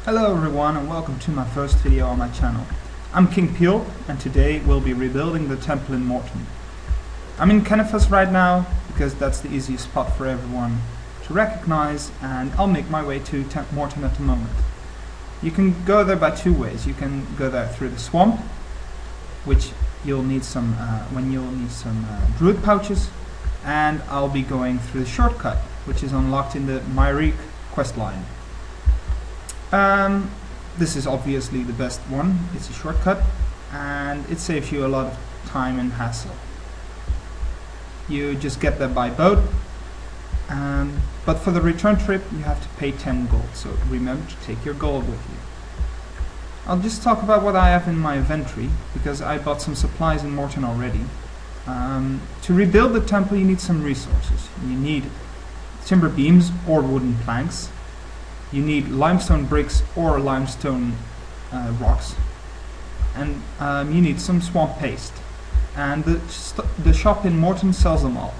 Hello everyone and welcome to my first video on my channel. I'm King Piolp and today we'll be rebuilding the temple in Mort'ton. I'm in Canifus right now because that's the easiest spot for everyone to recognize, and I'll make my way to Mort'ton at the moment. You can go there by two ways. You can go there through the swamp, which you'll need some druid pouches, and I'll be going through the shortcut, which is unlocked in the Myrique quest line. This is obviously the best one. It's a shortcut and it saves you a lot of time and hassle. You just get there by boat, but for the return trip you have to pay 10 gold, so remember to take your gold with you. I'll just talk about what I have in my inventory because I bought some supplies in Mort'ton already. To rebuild the temple you need some resources. You need timber beams or wooden planks. You need limestone bricks or limestone rocks, and you need some swamp paste. And the shop in Mort'ton sells them all,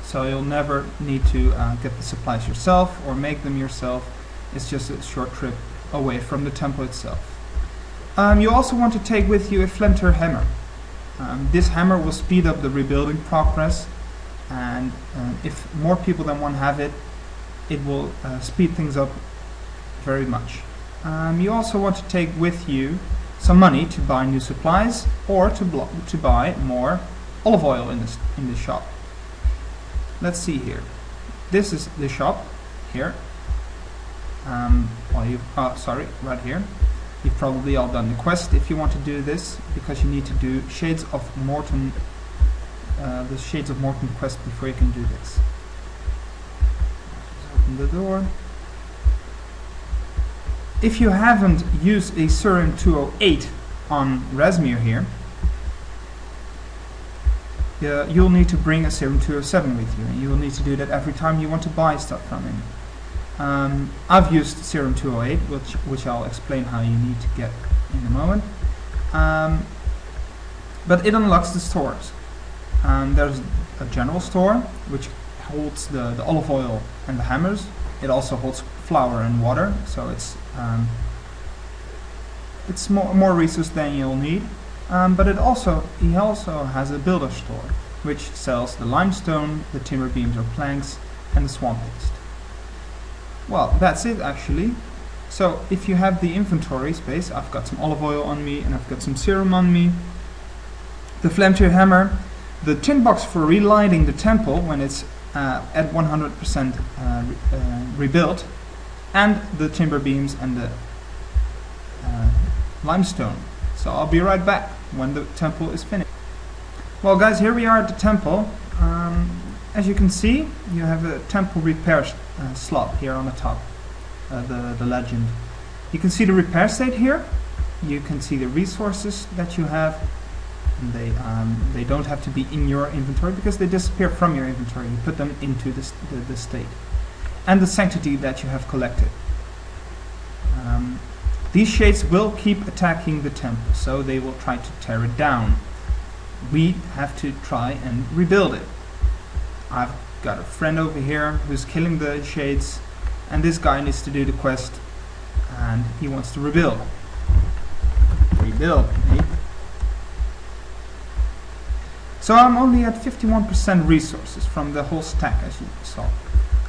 so you'll never need to get the supplies yourself or make them yourself. It's just a short trip away from the temple itself. You also want to take with you a Flamtaer hammer. This hammer will speed up the rebuilding progress, and if more people than one have it, it will speed things up very much. You also want to take with you some money to buy new supplies or to buy more olive oil in the shop. Let's see here. This is the shop here. Right here. You've probably all done the quest if you want to do this, because you need to do Shades of Mort'ton, the Shades of Mort'ton quest before you can do this. Open the door. If you haven't used a Serum 208 on Razmir here, you'll need to bring a Serum 207 with you, and you'll need to do that every time you want to buy stuff from him. I've used Serum 208, which I'll explain how you need to get in a moment. But it unlocks the stores. There's a general store which holds the olive oil and the hammers. It also holds flour and water, so it's more resources than you'll need. But he also has a builder store which sells the limestone, the timber beams or planks, and the swamp paste. Well, that's it actually. So if you have the inventory space, I've got some olive oil on me and I've got some serum on me, the Flamtaer hammer, the tin box for relighting the temple when it's at 100% rebuilt, and the timber beams and the limestone. So I'll be right back when the temple is finished. Well guys, here we are at the temple. As you can see, you have a temple repair slot here on the top, the legend. You can see the repair state here. You can see the resources that you have. They don't have to be in your inventory because they disappear from your inventory. You put them into the state. And the sanctity that you have collected. These shades will keep attacking the temple, so they will try to tear it down. We have to try and rebuild it. I've got a friend over here who's killing the shades, and this guy needs to do the quest, and he wants to rebuild. Rebuild, mate. So I'm only at 51% resources from the whole stack, as you saw.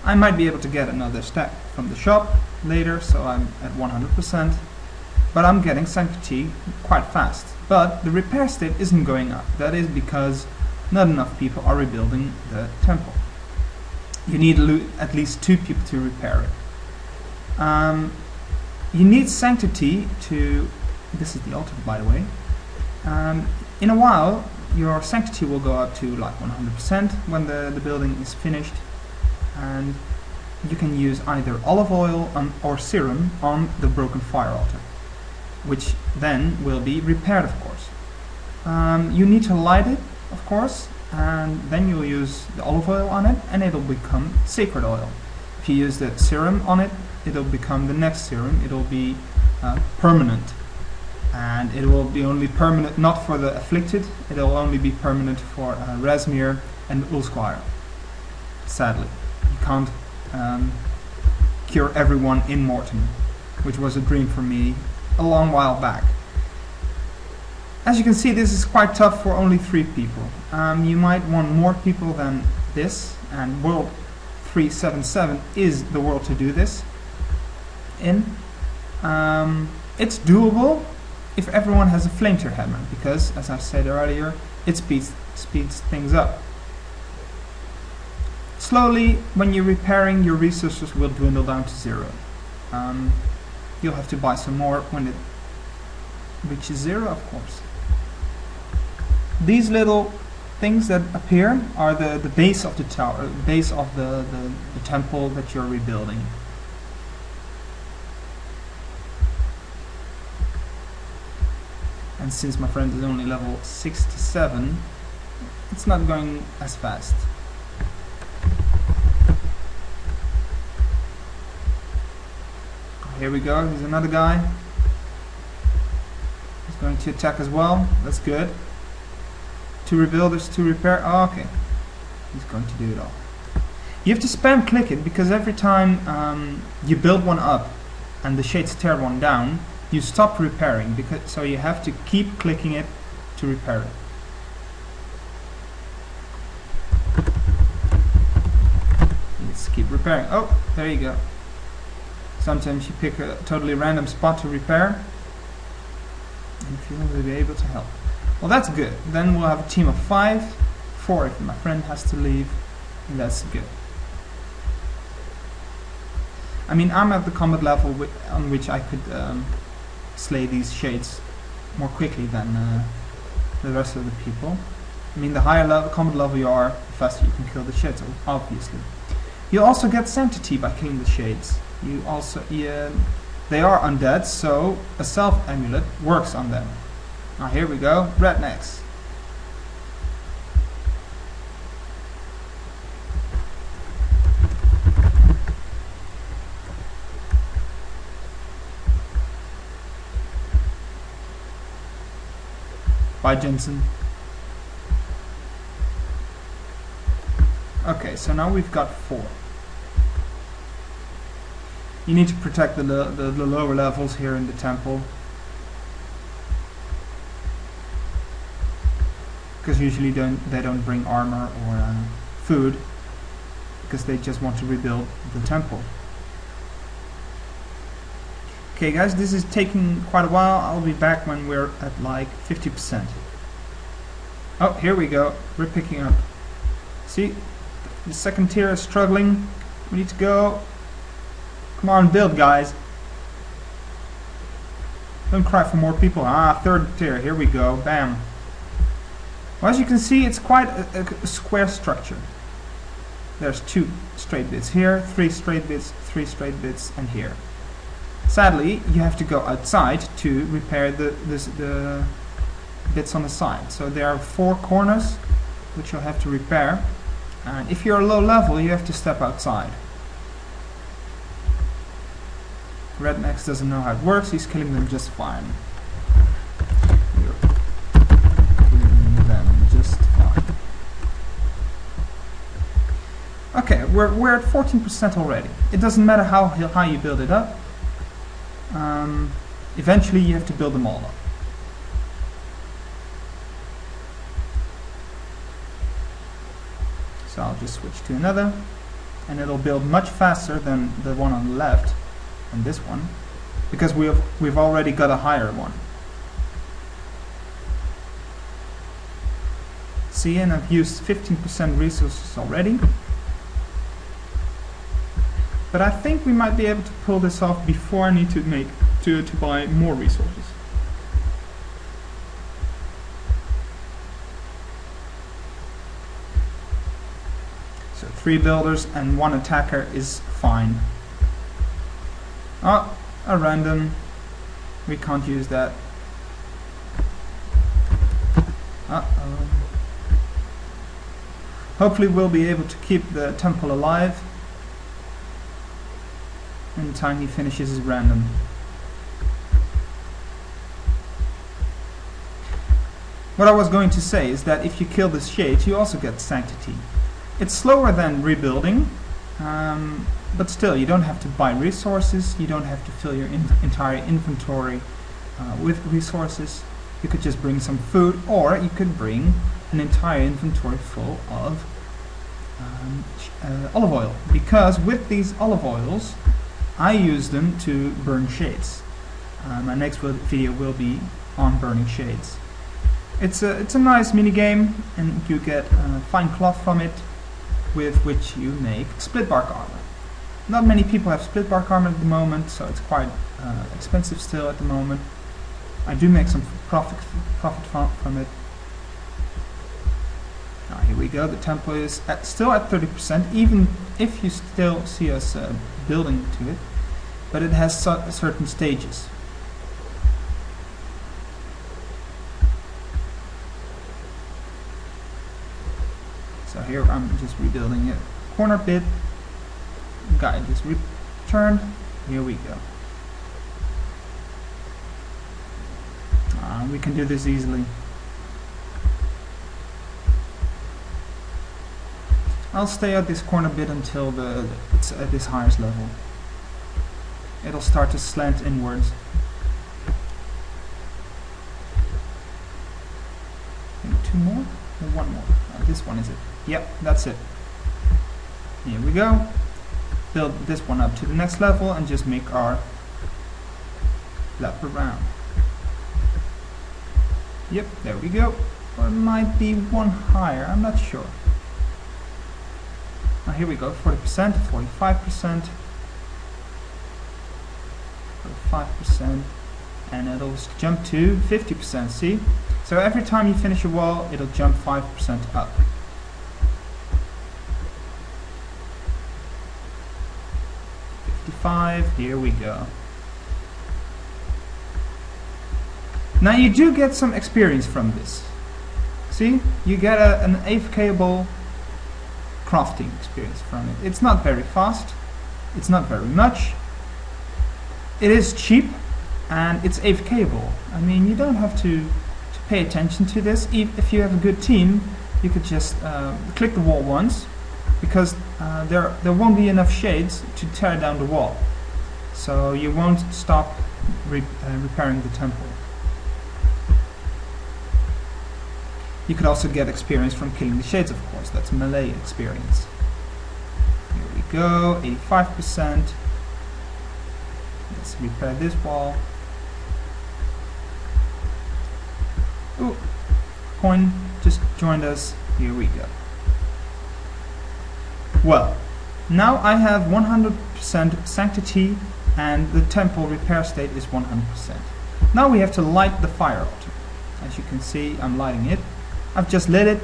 I might be able to get another stack from the shop later, so I'm at 100%, but I'm getting sanctity quite fast. But the repair state isn't going up. That is because not enough people are rebuilding the temple. You need at least 2 people to repair it. You need sanctity to... This is the altar, by the way. In a while, your sanctity will go up to like 100% when the building is finished, and you can use either olive oil or serum on the broken fire altar, which then will be repaired, of course. You need to light it, of course, and then you'll use the olive oil on it and it'll become sacred oil. If you use the serum on it, it'll become the next serum. It'll be permanent. And it will be only permanent, not for the afflicted, it will only be permanent for Razmir and Ulsquire. Sadly, you can't cure everyone in Mort'ton. which was a dream for me a long while back. As you can see, this is quite tough for only 3 people. You might want more people than this, and World 377 is the world to do this in. It's doable if everyone has a Flamtaer hammer, because, as I said earlier, it speeds things up. Slowly, when you're repairing, your resources will dwindle down to 0. You'll have to buy some more when it reaches 0, of course. These little things that appear are the base of the tower, base of the temple that you're rebuilding. And since my friend is only level 67, it's not going as fast. Here we go, here's another guy. He's going to attack as well, that's good. 2 rebuilders, 2 repair, oh, okay. He's going to do it all. You have to spam click it, because every time you build one up and the shades tear one down, you stop repairing, so you have to keep clicking it to repair it. Let's keep repairing. Oh, there you go. Sometimes you pick a totally random spot to repair, and if you will be able to help. Well, that's good. Then we'll have a team of 5, 4 if my friend has to leave, and that's good. I mean, I'm at the combat level on which I could slay these shades more quickly than the rest of the people. I mean, the higher combat level you are, the faster you can kill the shades, obviously. You also get sanctity by killing the shades. You also, they are undead, so a self amulet works on them. Now here we go, rednecks. Bye, Jensen. Okay, so now we've got 4. You need to protect the lower levels here in the temple, because usually they don't bring armor or food, because they just want to rebuild the temple. Okay guys, this is taking quite a while. I'll be back when we're at like 50%. Oh, here we go. We're picking up. See, the second tier is struggling. We need to go. Come on, build, guys. Don't cry for more people. Ah, third tier. Here we go. Bam. Well, as you can see, it's quite a square structure. There's 2 straight bits here, 3 straight bits, 3 straight bits, and here. Sadly, you have to go outside to repair the bits on the side. So there are 4 corners which you'll have to repair. And if you're low level, you have to step outside. Rednex doesn't know how it works, he's killing them just fine. You're killing them just fine. Okay, we're at 14% already. It doesn't matter how high you build it up. Eventually you have to build them all up. So I'll just switch to another, and it'll build much faster than the one on the left. And this one, because we've already got a higher one. See, and I've used 15% resources already. But I think we might be able to pull this off before I need to buy more resources. So 3 builders and 1 attacker is fine. Oh, a random. We can't use that. Uh-oh. Hopefully we'll be able to keep the temple alive in the time he finishes his random. What I was going to say is that if you kill this shade, you also get sanctity. It's slower than rebuilding, but still, you don't have to buy resources, you don't have to fill your entire inventory with resources. You could just bring some food, or you could bring an entire inventory full of olive oil, because with these olive oils I use them to burn shades. My next video will be on burning shades. It's a nice mini game, and you get fine cloth from it, with which you make split bark armor. Not many people have split bark armor at the moment, so it's quite expensive still at the moment. I do make some profit from it. Now here we go, the temple is still at 30%, even if you still see us building to it, but it has certain stages. So here I'm just rebuilding it corner bit. Guy just returned. Here we go. We can do this easily. I'll stay at this corner bit until it's at this highest level. It'll start to slant inwards. Maybe 2 more or 1 more. This one is it. Yep, that's it. Here we go. Build this one up to the next level and just make our lap around. Yep, there we go. Or it might be 1 higher, I'm not sure. Now here we go, 40%, 45%, 45%, and it'll jump to 50%, see? So every time you finish a wall, it'll jump 5% up. 55, here we go. Now you do get some experience from this. See, you get an AFK-able crafting experience from it. It's not very fast, it's not very much, it is cheap, and it's AFK-able. I mean, you don't have to pay attention to this. If you have a good team, you could just click the wall once, because there won't be enough shades to tear down the wall, so you won't stop repairing the temple. You could also get experience from killing the shades, of course. That's melee experience. Here we go, 85%. Let's repair this wall. Ooh, coin just joined us. Here we go. Well, now I have 100% sanctity, and the temple repair state is 100%. Now we have to light the fire altar. As you can see, I'm lighting it. I've just lit it,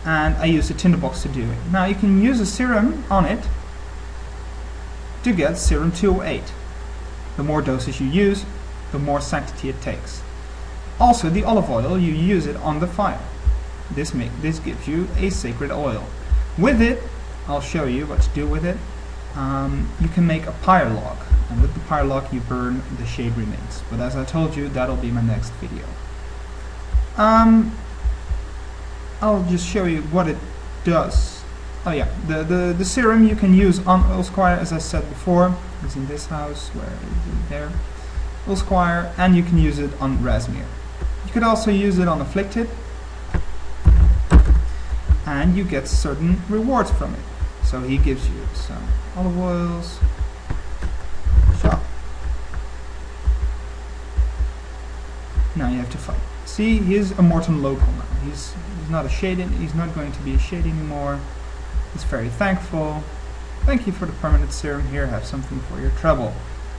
and I use a tinderbox to do it. Now you can use a serum on it to get serum 208. The more doses you use, the more sanctity it takes. Also, the olive oil, you use it on the fire. This gives you a sacred oil. With it, I'll show you what to do with it. You can make a pyre log, and with the pyre log you burn the shade remains. But as I told you, that'll be my next video. I'll just show you what it does. Oh yeah, the serum you can use on Ulsquire, as I said before. It's in this house, where is it? There. Ulsquire, and you can use it on Rasmir. You could also use it on Afflicted, and you get certain rewards from it. So he gives you some olive oils. Shop. Now you have to fight. See, he's a Mort'ton local now. He's not a shade. He's not going to be a shade anymore. He's very thankful. Thank you for the permanent serum. Here, have something for your trouble.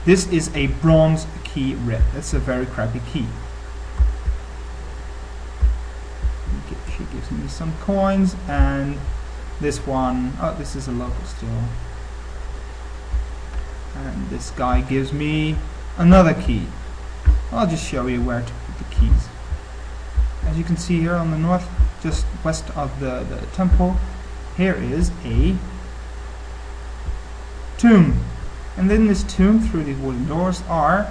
This is a bronze key red. That's a very crappy key. She gives me some coins, and this one, oh, this is a local still. And this guy gives me another key. I'll just show you where to put the keys. As you can see here on the north, just west of the temple, here is a tomb. And in this tomb, through these wooden doors, are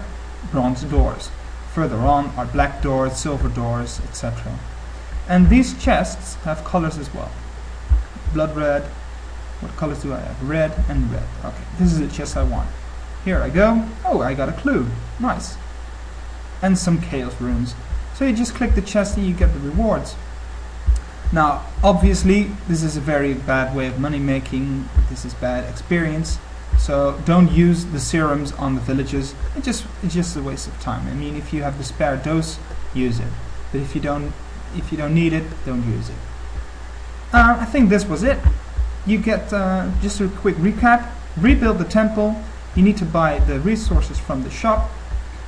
bronze doors. Further on are black doors, silver doors, etc. And these chests have colors as well. Blood red, What colors do I have? Red and red. Okay, this is the chest I want. Here I go. Oh, I got a clue. Nice. And some chaos runes. So you just click the chest and you get the rewards. Now, obviously, this is a very bad way of money making. This is bad experience. So don't use the serums on the villagers. It's just a waste of time. I mean, if you have the spare dose, use it. But if you don't need it, don't use it. I think this was it. You get just a quick recap. Rebuild the temple. You need to buy the resources from the shop.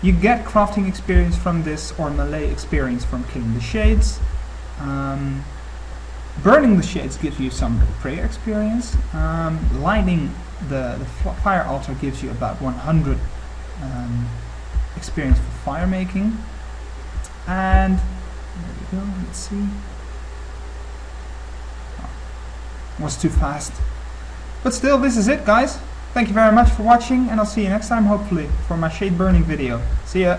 You get crafting experience from this, or melee experience from killing the shades. Burning the shades gives you some prayer experience. Lighting the fire altar gives you about 100 experience for fire making. And there we go, let's see. Oh, was too fast. But still, this is it, guys. Thank you very much for watching, and I'll see you next time, hopefully, for my shade burning video. See ya!